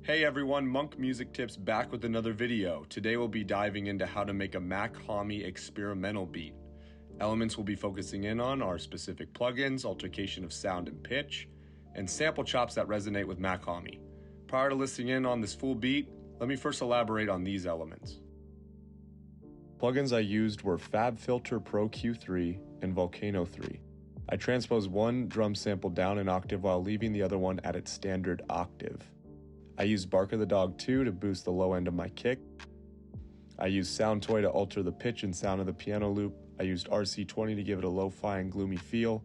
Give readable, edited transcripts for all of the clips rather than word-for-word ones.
Hey everyone, Monk Music Tips back with another video. Today we'll be diving into how to make a MACH-HOMMY experimental beat. Elements we'll be focusing in on are specific plugins, altercation of sound and pitch, and sample chops that resonate with MACH-HOMMY. Prior to listening in on this full beat, let me first elaborate on these elements. Plugins I used were FabFilter Pro Q3 and Volcano 3. I transposed one drum sample down an octave while leaving the other one at its standard octave. I used Bark of the Dog 2 to boost the low end of my kick. I used Sound Toy to alter the pitch and sound of the piano loop. I used RC20 to give it a lo-fi and gloomy feel.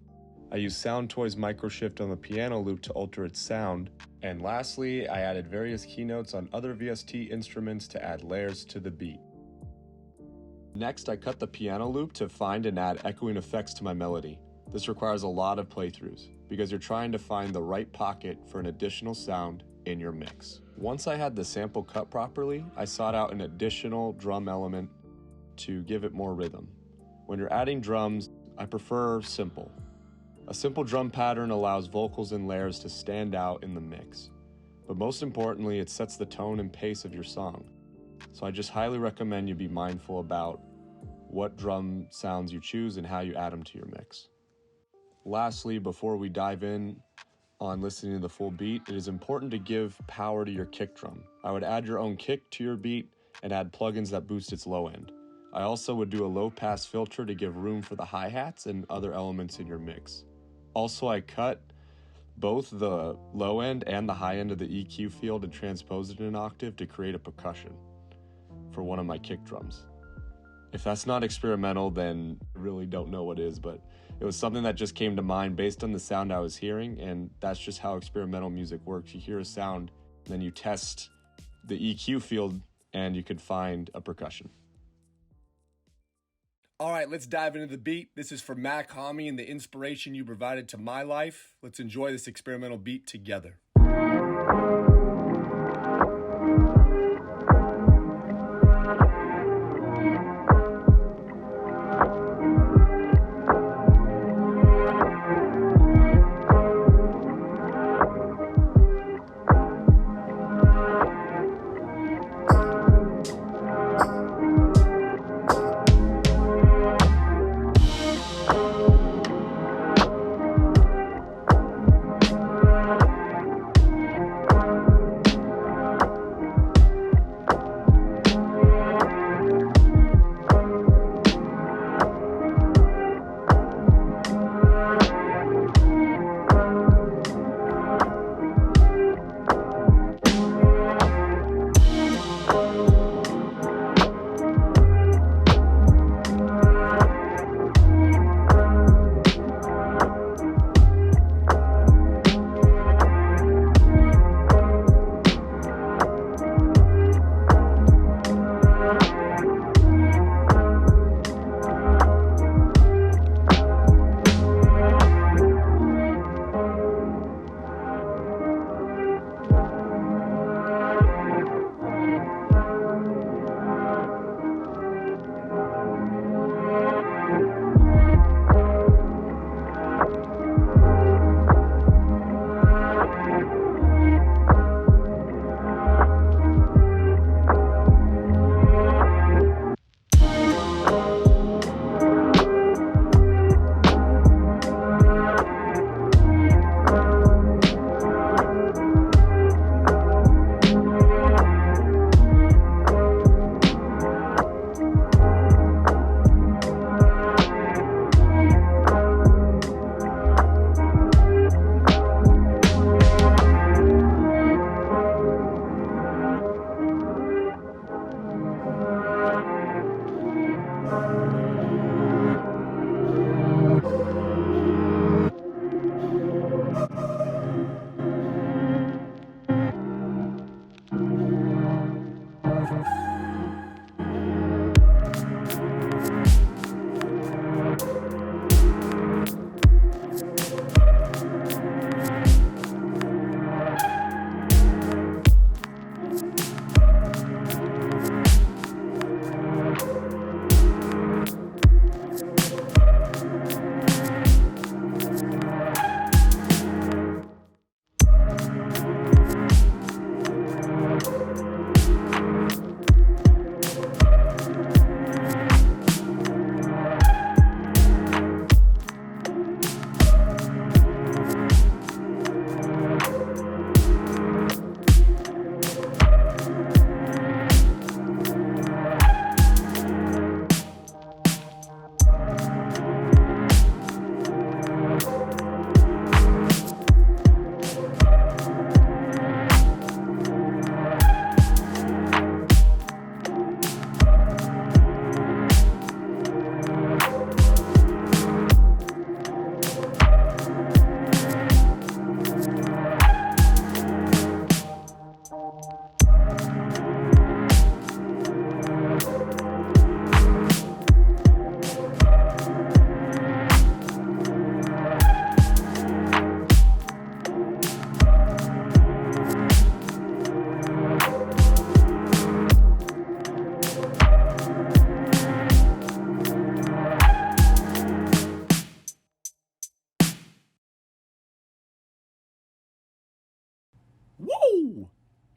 I used Sound Toy's micro shift on the piano loop to alter its sound. And lastly, I added various keynotes on other VST instruments to add layers to the beat. Next, I cut the piano loop to find and add echoing effects to my melody. This requires a lot of playthroughs because you're trying to find the right pocket for an additional sound in your mix. Once I had the sample cut properly, I sought out an additional drum element to give it more rhythm. When you're adding drums, I prefer simple. A simple drum pattern allows vocals and layers to stand out in the mix. But most importantly, it sets the tone and pace of your song. So I just highly recommend you be mindful about what drum sounds you choose and how you add them to your mix. Lastly, before we dive in on listening to the full beat, it is important to give power to your kick drum. I would add your own kick to your beat and add plugins that boost its low end. I also would do a low pass filter to give room for the hi-hats and other elements in your mix. Also, I cut both the low end and the high end of the EQ field and transposed it in an octave to create a percussion for one of my kick drums. If that's not experimental, then I really don't know what is, but it was something that just came to mind based on the sound I was hearing, and that's just how experimental music works. You hear a sound, then you test the EQ field, and you could find a percussion. All right, let's dive into the beat. This is for MACH-HOMMY and the inspiration you provided to my life. Let's enjoy this experimental beat together.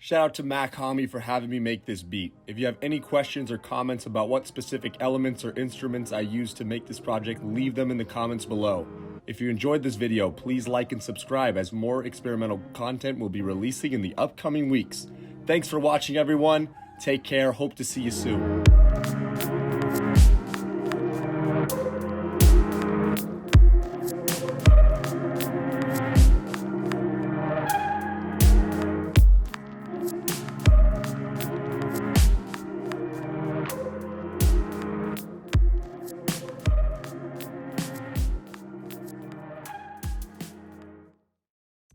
Shout out to MACH-HOMMY for having me make this beat. If you have any questions or comments about what specific elements or instruments I used to make this project, leave them in the comments below. If you enjoyed this video, please like and subscribe as more experimental content will be releasing in the upcoming weeks. Thanks for watching, everyone. Take care. Hope to see you soon.